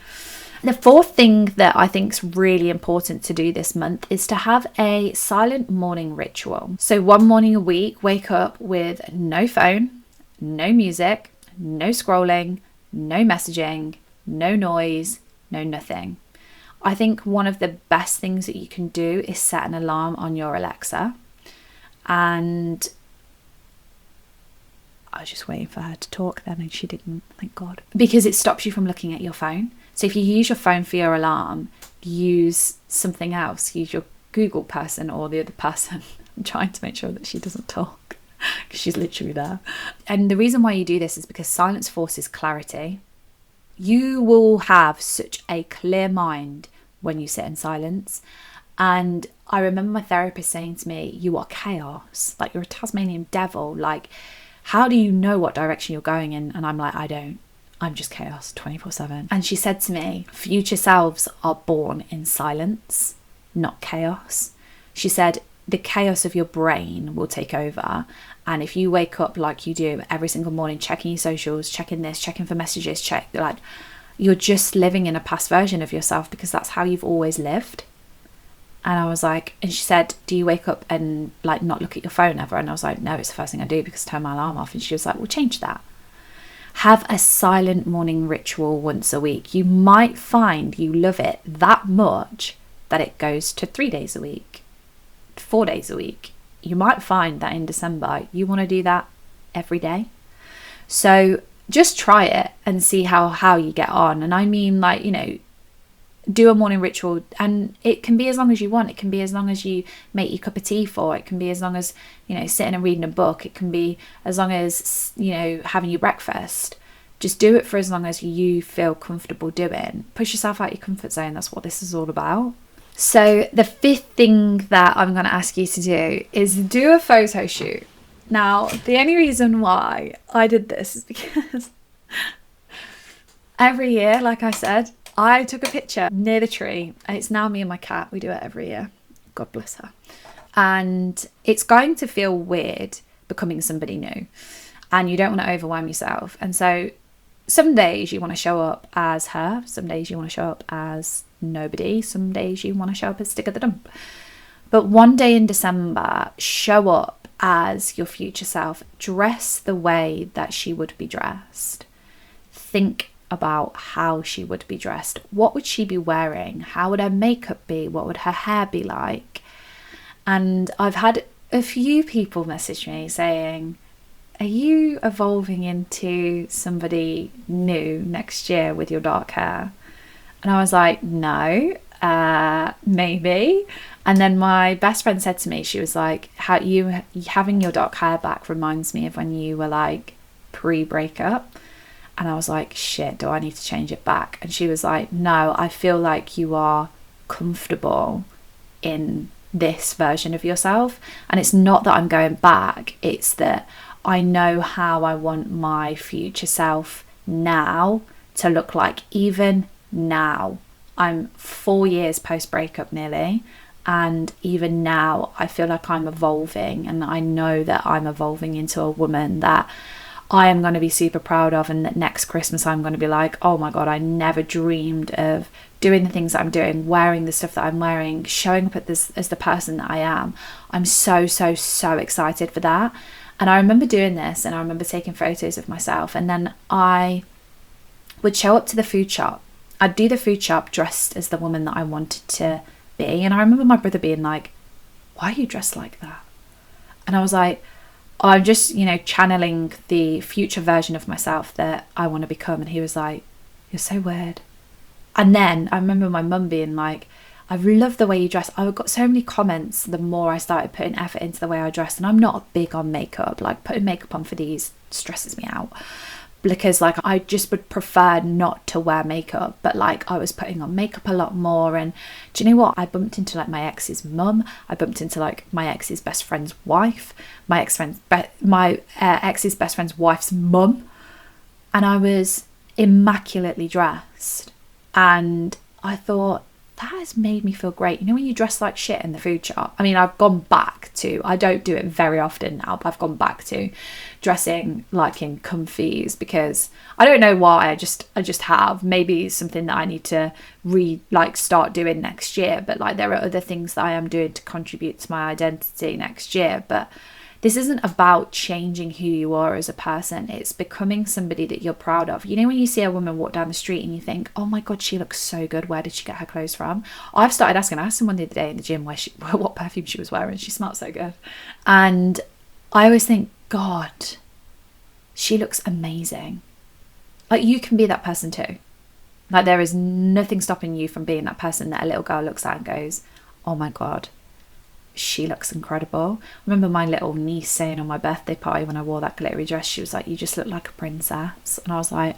The fourth thing that I think is really important to do this month is to have a silent morning ritual. So one morning a week, wake up with no phone, no music, no scrolling, no messaging, no noise, no nothing. I think one of the best things that you can do is set an alarm on your Alexa. And I was just waiting for her to talk then, and she didn't, thank God. Because it stops you from looking at your phone. So if you use your phone for your alarm, use something else. Use your Google person or the other person. I'm trying to make sure that she doesn't talk, because she's literally there. And the reason why you do this is because silence forces clarity. You will have such a clear mind when you sit in silence. And I remember my therapist saying to me, you are chaos, like you're a Tasmanian devil, like how do you know what direction you're going in? And I'm like, I don't, I'm just chaos 24/7. And she said to me, future selves are born in silence, not chaos. She said the chaos of your brain will take over, and if you wake up like you do every single morning, checking your socials, checking this, checking for messages, like you're just living in a past version of yourself, because that's how you've always lived. And I was like, and she said, do you wake up and like not look at your phone ever? And I was like, no, it's the first thing I do, because I turn my alarm off. And she was like, well, change that. Have a silent morning ritual once a week. You might find you love it that much that it goes to 3 days a week, 4 days a week. You might find that in December you want to do that every day. So just try it and see how you get on. And I mean, like, you know, do a morning ritual, and it can be as long as you want. It can be as long as you make your cup of tea for. It can be as long as, you know, sitting and reading a book. It can be as long as, you know, having your breakfast. Just do it for as long as you feel comfortable doing. Push yourself out your comfort zone. That's what this is all about. So the fifth thing that I'm going to ask you to do is do a photo shoot. Now, the only reason why I did this is because every year, like I said, I took a picture near the tree, and it's now me and my cat. We do it every year. God bless her. And it's going to feel weird becoming somebody new, and you don't want to overwhelm yourself. And so some days you want to show up as her, some days you want to show up as nobody, some days you want to show up as stick at the dump. But one day in December, show up as your future self. Dress the way that she would be dressed. Think about how she would be dressed. What would she be wearing? How would her makeup be? What would her hair be like? And I've had a few people message me saying, are you evolving into somebody new next year with your dark hair? And I was like, no, maybe. And then my best friend said to me, she was like, how you having your dark hair back reminds me of when you were like pre-breakup. And I was like, shit, do I need to change it back? And she was like, no, I feel like you are comfortable in this version of yourself. And it's not that I'm going back, it's that I know how I want my future self now to look like. Even now, I'm 4 years post breakup nearly, and even now I feel like I'm evolving, and I know that I'm evolving into a woman that I am going to be super proud of, and that next Christmas I'm going to be like, oh my God, I never dreamed of doing the things that I'm doing, wearing the stuff that I'm wearing, showing up as the person that I am. I'm so excited for that. And I remember doing this, and I remember taking photos of myself, and then I would show up to the food shop. I'd do the food shop dressed as the woman that I wanted to be. And I remember my brother being like, why are you dressed like that? And I was like, I'm just, channeling the future version of myself that I want to become. And he was like, you're so weird. And then I remember my mum being like, I love the way you dress. I got so many comments the more I started putting effort into the way I dress. And I'm not big on makeup. Like, putting makeup on for these stresses me out. Because, like, I just would prefer not to wear makeup. But, like, I was putting on makeup a lot more. And do you know what? I bumped into, like, my ex's mum. I bumped into, like, my ex's best friend's wife. My ex's best friend's wife's mum. And I was immaculately dressed. And I thought, that has made me feel great. You know, when you dress like shit in the food shop? I mean, I've gone back to, I don't do it very often now, but I've gone back to dressing like in comfies, because I don't know why, I just have. Maybe something that I need to start doing next year. But like, there are other things that I am doing to contribute to my identity next year. But this isn't about changing who you are as a person. It's becoming somebody that you're proud of. You know, when you see a woman walk down the street and you think, oh my God, she looks so good. Where did she get her clothes from? I've started asking. I asked someone the other day in the gym what perfume she was wearing. She smelled so good. And I always think, God, she looks amazing. Like, you can be that person too. Like, there is nothing stopping you from being that person that a little girl looks at and goes, oh my God, she looks incredible. I remember my little niece saying on my birthday party when I wore that glittery dress, she was like, you just look like a princess. And I was like,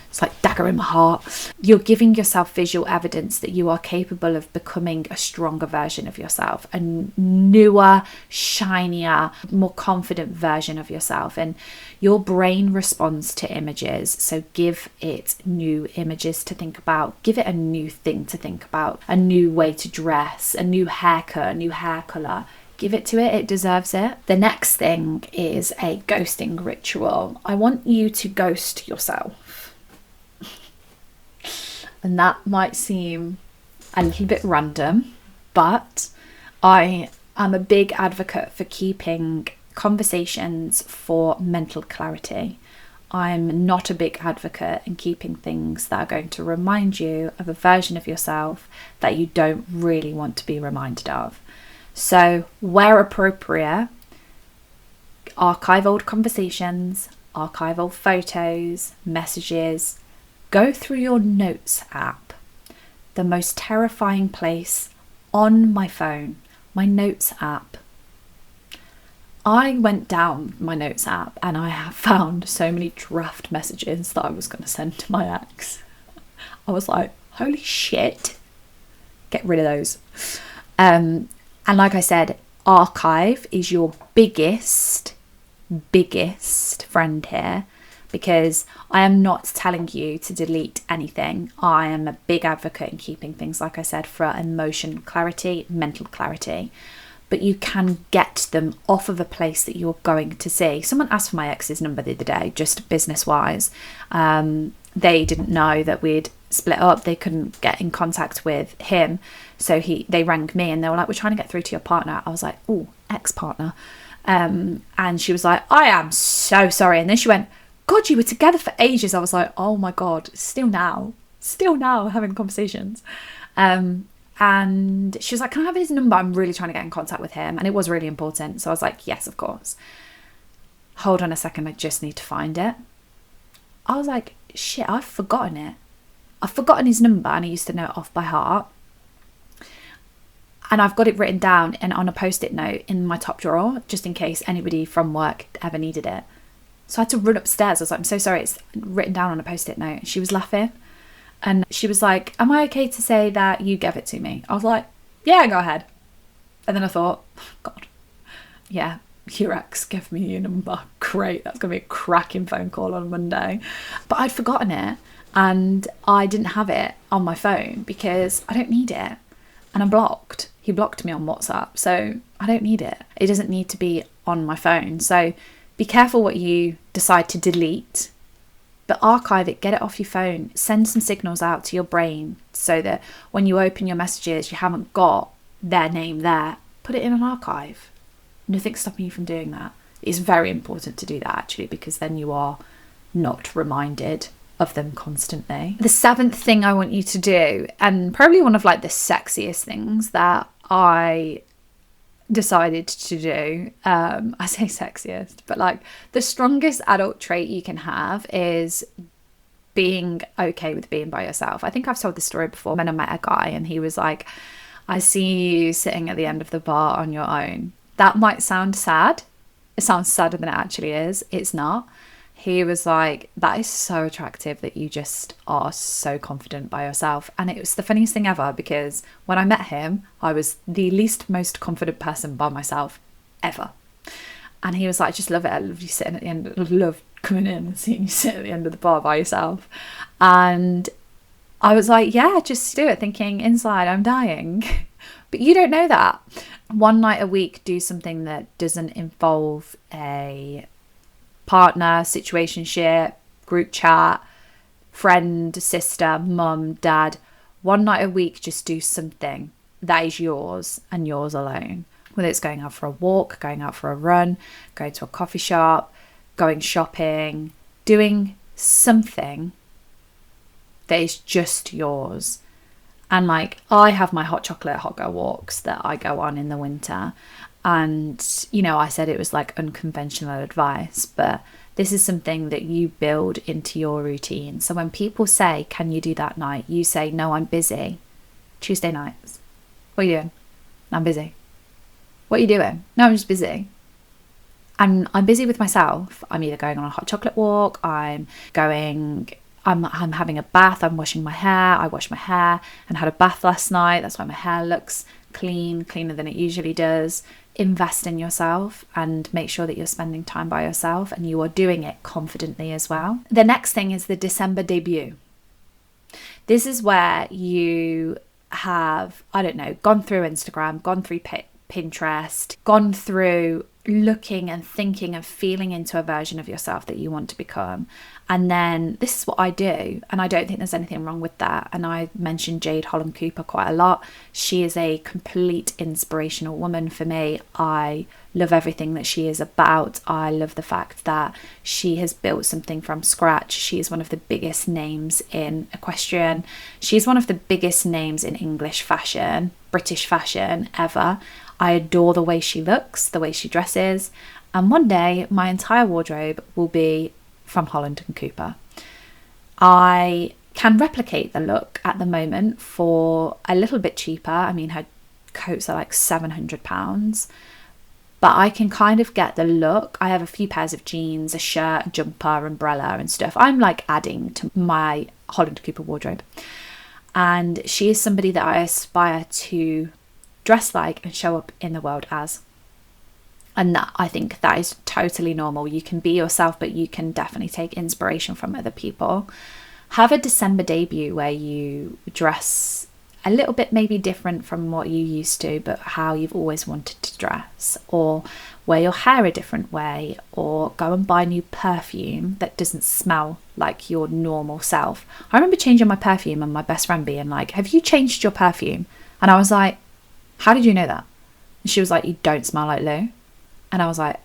it's like dagger in my heart. You're giving yourself visual evidence that you are capable of becoming a stronger version of yourself, a newer, shinier, more confident version of yourself. And your brain responds to images, so give it new images to think about. Give it a new thing to think about, a new way to dress, a new haircut, a new hair colour. Give it to it. It deserves it. The next thing is a ghosting ritual. I want you to ghost yourself. And that might seem a little bit random, but I am a big advocate for keeping conversations for mental clarity. I'm not a big advocate in keeping things that are going to remind you of a version of yourself that you don't really want to be reminded of. So, where appropriate, archive old conversations, archive old photos, messages. Go through your notes app, the most terrifying place on my phone, my notes app. I went down my notes app and I have found so many draft messages that I was going to send to my ex. I was like, holy shit, get rid of those. And like I said, archive is your biggest friend here. Because I am not telling you to delete anything. I am a big advocate in keeping things, like I said, for emotion clarity, mental clarity. But you can get them off of a place that you're going to see. Someone asked for my ex's number the other day, just business-wise. They didn't know that we'd split up. They couldn't get in contact with him. So they rang me and they were like, we're trying to get through to your partner. I was like, oh, ex-partner. And she was like, I am so sorry. And then she went, God, you were together for ages. I was like, oh my God, still now having conversations. And she was like, can I have his number? I'm really trying to get in contact with him. And it was really important. So I was like, yes, of course. Hold on a second. I just need to find it. I was like, shit, I've forgotten it. I've forgotten his number and I used to know it off by heart. And I've got it written down and on a post-it note in my top drawer, just in case anybody from work ever needed it. So I had to run upstairs. I was like, I'm so sorry, it's written down on a post-it note. And she was laughing. And she was like, am I okay to say that you gave it to me? I was like, yeah, go ahead. And then I thought, God, yeah, your ex gave me your number. Great, that's going to be a cracking phone call on Monday. But I'd forgotten it. And I didn't have it on my phone because I don't need it. And I'm blocked. He blocked me on WhatsApp. So I don't need it. It doesn't need to be on my phone. So be careful what you decide to delete, but archive it, get it off your phone, send some signals out to your brain so that when you open your messages, you haven't got their name there. Put it in an archive. Nothing's stopping you from doing that. It's very important to do that actually, because then you are not reminded of them constantly. The seventh thing I want you to do, and probably one of like the sexiest things that I decided to do, I say sexiest, but like the strongest adult trait you can have is being okay with being by yourself. I think I've told this story before when I met a guy and he was like, I see you sitting at the end of the bar on your own. That might sound sad. It sounds sadder than it actually is. It's not. He was like, that is so attractive that you just are so confident by yourself. And it was the funniest thing ever, because when I met him, I was the least most confident person by myself ever. And he was like, I just love it. I love you sitting at the end. I love coming in and seeing you sit at the end of the bar by yourself. And I was like, yeah, just do it, thinking inside I'm dying. But you don't know that. One night a week, do something that doesn't involve a partner, situationship, group chat, friend, sister, mum, dad. One night a week, just do something that is yours and yours alone. Whether it's going out for a walk, going out for a run, going to a coffee shop, going shopping, doing something that is just yours. And like, I have my hot chocolate hot girl walks that I go on in the winter. And, you know, I said it was like unconventional advice, but this is something that you build into your routine. So when people say, can you do that night? You say, no, I'm busy. Tuesday nights. What are you doing? I'm busy. What are you doing? No, I'm just busy. And I'm busy with myself. I'm either going on a hot chocolate walk, I'm having a bath, I'm washing my hair. I washed my hair and had a bath last night. That's why my hair looks cleaner than it usually does. Invest in yourself and make sure that you're spending time by yourself and you are doing it confidently as well. The next thing is the December debut. This is where you have, I don't know, gone through Instagram, gone through Pinterest, gone through looking and thinking and feeling into a version of yourself that you want to become. And then this is what I do, and I don't think there's anything wrong with that. And I mentioned Jade Holland Cooper quite a lot. She is a complete inspirational woman for me. I love everything that she is about. I love the fact that she has built something from scratch. She is one of the biggest names in equestrian. She's one of the biggest names in English fashion, British fashion ever. I adore the way she looks, the way she dresses, and one day my entire wardrobe will be from Holland & Cooper. I can replicate the look at the moment for a little bit cheaper. I mean, her coats are like £700, but I can kind of get the look. I have a few pairs of jeans, a shirt, a jumper, umbrella and stuff. I'm like adding to my Holland & Cooper wardrobe. And she is somebody that I aspire to dress like and show up in the world as. And that, I think that is totally normal. You can be yourself, but you can definitely take inspiration from other people. Have a December debut where you dress a little bit maybe different from what you used to, but how you've always wanted to dress, or wear your hair a different way, or go and buy new perfume that doesn't smell like your normal self. I remember changing my perfume and my best friend being like, have you changed your perfume? And I was like, how did you know that? And she was like, you don't smell like Lou. And I was like,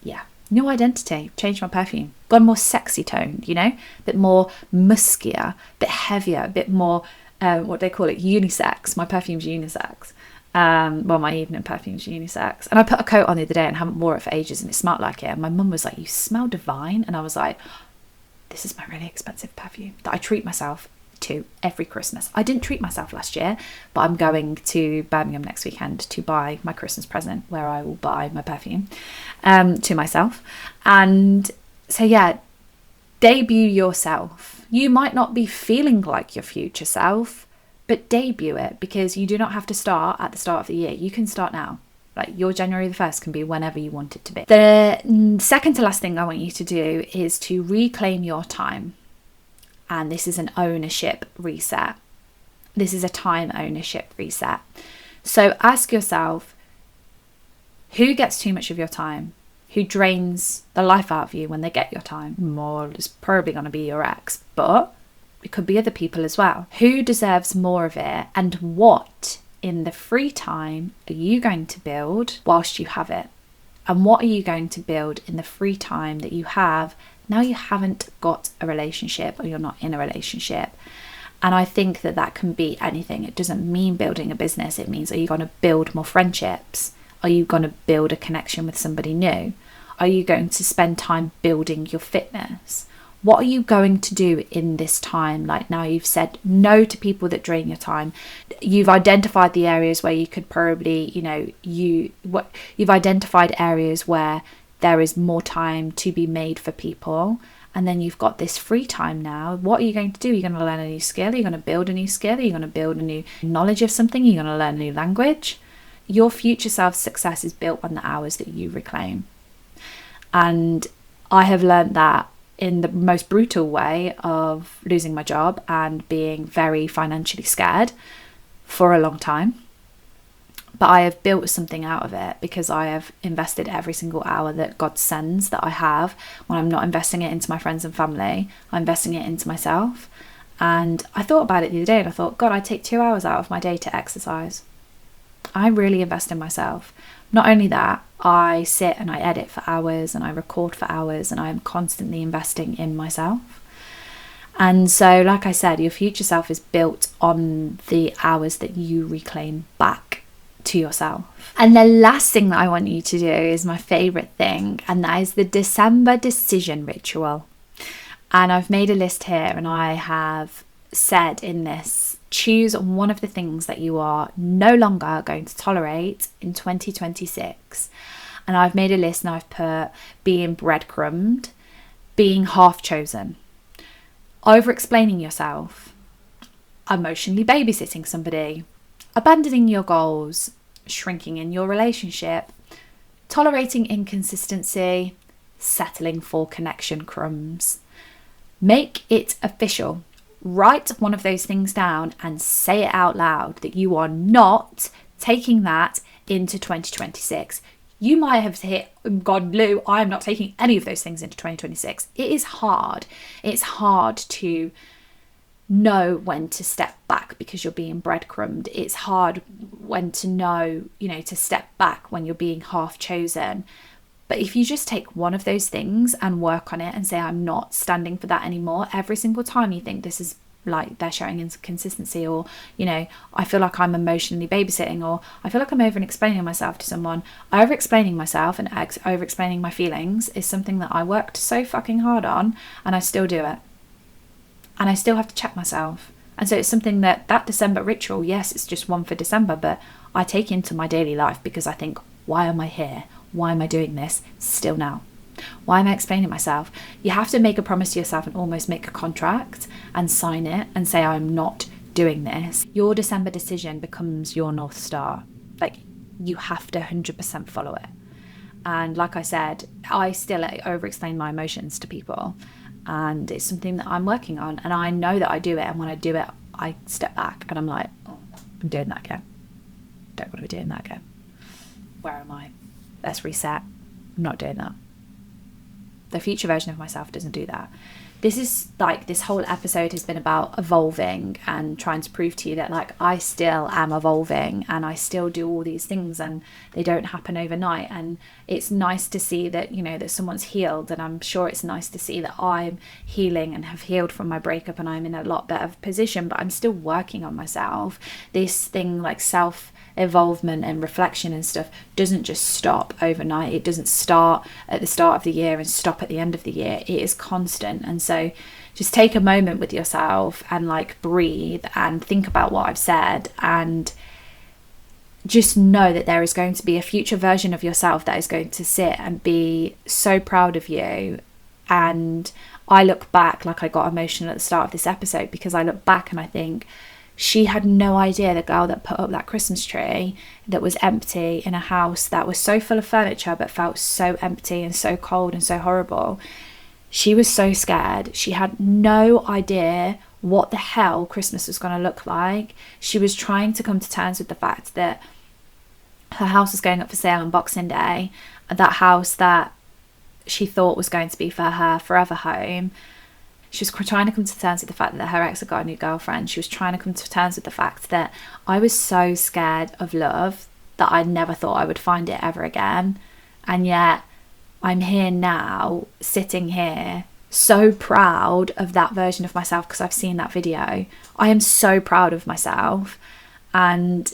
yeah, new identity, changed my perfume, got a more sexy tone, you know, a bit more muskier, a bit heavier, a bit more, what they call it, unisex. My perfume's unisex. Well, my evening perfume's unisex. And I put a coat on the other day and haven't wore it for ages and it smelled like it. And my mum was like, you smell divine. And I was like, this is my really expensive perfume that I treat myself to every Christmas. I didn't treat myself last year, but I'm going to Birmingham next weekend to buy my Christmas present, where I will buy my perfume to myself. And so yeah, debut yourself. You might not be feeling like your future self, but debut it, because you do not have to start at the start of the year. You can start now. Like, your January the 1st can be whenever you want it to be. The second to last thing I want you to do is to reclaim your time. And this is an ownership reset. This is a time ownership reset. So ask yourself, who gets too much of your time? Who drains the life out of you when they get your time? More is probably going to be your ex, but it could be other people as well. Who deserves more of it? And what in the free time are you going to build whilst you have it? And what are you going to build in the free time that you have now you haven't got a relationship or you're not in a relationship? And I think that that can be anything. It doesn't mean building a business. It means, are you going to build more friendships? Are you going to build a connection with somebody new? Are you going to spend time building your fitness? What are you going to do in this time? Like, now you've said no to people that drain your time. You've identified the areas where you could probably, you've identified areas where there is more time to be made for people. And then you've got this free time now. What are you going to do? You're going to learn a new skill. You're going to build a new skill. You're going to build a new knowledge of something. You're going to learn a new language. Your future self's success is built on the hours that you reclaim. And I have learned that in the most brutal way of losing my job and being very financially scared for a long time. But I have built something out of it because I have invested every single hour that God sends that I have. When I'm not investing it into my friends and family, I'm investing it into myself. And I thought about it the other day and I thought, God, I take 2 hours out of my day to exercise. I really invest in myself. Not only that, I sit and I edit for hours and I record for hours and I am constantly investing in myself. And so, like I said, your future self is built on the hours that you reclaim back to yourself. And the last thing that I want you to do is my favorite thing, and that is the December decision ritual. And I've made a list here and I have said in this, choose one of the things that you are no longer going to tolerate in 2026. And I've made a list and I've put being breadcrumbed, being half chosen, over explaining yourself, emotionally babysitting somebody, abandoning your goals, shrinking in your relationship, tolerating inconsistency, settling for connection crumbs. Make it official. Write one of those things down and say it out loud that you are not taking that into 2026. You might have hit, God, Lou, I'm not taking any of those things into 2026. It is hard. It's hard to know when to step back because you're being breadcrumbed. It's hard when to know, to step back when you're being half chosen. But if you just take one of those things and work on it and say, I'm not standing for that anymore, every single time you think this is like they're showing inconsistency, or, I feel like I'm emotionally babysitting, or I feel like I'm over-explaining myself to someone. Over-explaining myself and over-explaining my feelings is something that I worked so fucking hard on, and I still do it. And I still have to check myself. And so it's something that December ritual, yes, it's just one for December, but I take into my daily life because I think, why am I here? Why am I doing this still now? Why am I explaining myself? You have to make a promise to yourself and almost make a contract and sign it and say, I'm not doing this. Your December decision becomes your North Star. Like, you have to 100% follow it. And like I said, I still over-explain my emotions to people. And it's something that I'm working on. And I know that I do it. And when I do it, I step back and I'm like, oh, I'm doing that again. Don't want to be doing that again. Where am I? Let's reset. I'm not doing that. The future version of myself doesn't do that. This whole episode has been about evolving and trying to prove to you that, like, I still am evolving and I still do all these things and they don't happen overnight. And it's nice to see that, that someone's healed, and I'm sure it's nice to see that I'm healing and have healed from my breakup and I'm in a lot better position, but I'm still working on myself. This thing like self-evolvement and reflection and stuff doesn't just stop overnight. It doesn't start at the start of the year and stop at the end of the year. It is constant. And so just take a moment with yourself and breathe and think about what I've said, and just know that there is going to be a future version of yourself that is going to sit and be so proud of you. And I look back, like I got emotional at the start of this episode, because I look back and I think, she had no idea, the girl that put up that Christmas tree that was empty in a house that was so full of furniture but felt so empty and so cold and so horrible. She was so scared. She had no idea what the hell Christmas was going to look like. She was trying to come to terms with the fact that her house was going up for sale on Boxing Day. That house that she thought was going to be for her forever home. She was trying to come to terms with the fact that her ex had got a new girlfriend. She was trying to come to terms with the fact that I was so scared of love that I never thought I would find it ever again. And yet I'm here now, sitting here, so proud of that version of myself because I've seen that video. I am so proud of myself, and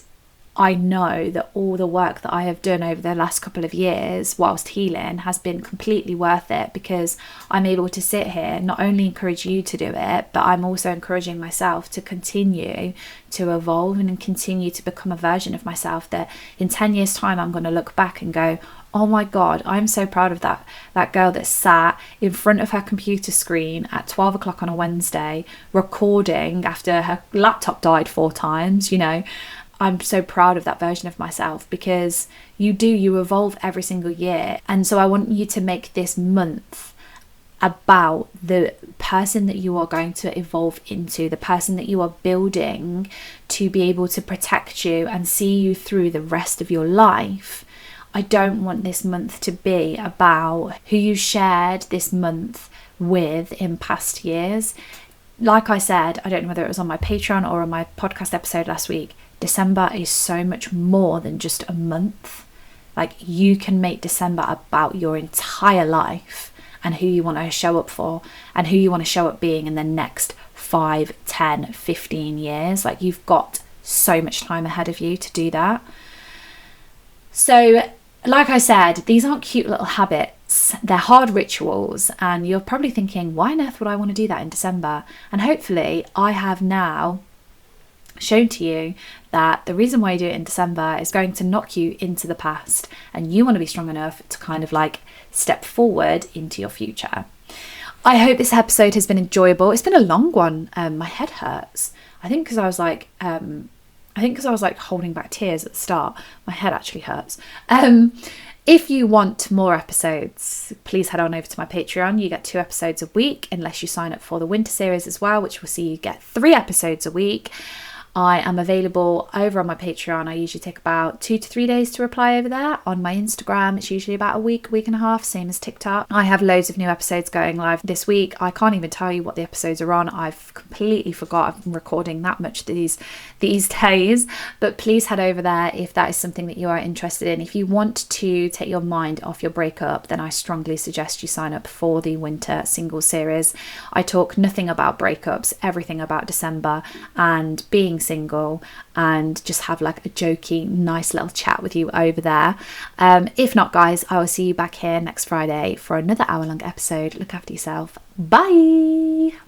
I know that all the work that I have done over the last couple of years whilst healing has been completely worth it, because I'm able to sit here, not only encourage you to do it, but I'm also encouraging myself to continue to evolve and continue to become a version of myself that in 10 years time I'm going to look back and go, oh my God, I'm so proud of that girl that sat in front of her computer screen at 12 o'clock on a Wednesday recording after her laptop died 4 times, you know. I'm so proud of that version of myself, because you evolve every single year. And so I want you to make this month about the person that you are going to evolve into, the person that you are building to be able to protect you and see you through the rest of your life. I don't want this month to be about who you shared this month with in past years. Like I said, I don't know whether it was on my Patreon or on my podcast episode last week, December is so much more than just a month. Like, you can make December about your entire life and who you want to show up for and who you want to show up being in the next 5, 10, 15 years. Like, you've got so much time ahead of you to do that. So, like I said, these aren't cute little habits. They're hard rituals, and you're probably thinking, why on earth would I want to do that in December? And hopefully I have now shown to you that the reason why you do it in December is going to knock you into the past, and you want to be strong enough to kind of like step forward into your future. I hope this episode has been enjoyable. It's been a long one. My head hurts. I think because I was like holding back tears at the start. My head actually hurts. If you want more episodes, please head on over to my Patreon. You get 2 episodes a week, unless you sign up for the winter series as well, which will see you get 3 episodes a week. I am available over on my Patreon. I usually take about 2 to 3 days to reply over there. On my Instagram, it's usually about a week and a half, same as TikTok. I have loads of new episodes going live this week. I can't even tell you what the episodes are on. I've completely forgot I've been recording that much these days. But please head over there if that is something that you are interested in. If you want to take your mind off your breakup, then I strongly suggest you sign up for the winter single series. I talk nothing about breakups, everything about December and being single, and just have like a jokey, nice little chat with you over there. If not, guys, I will see you back here next Friday for another hour-long episode. Look after yourself. Bye.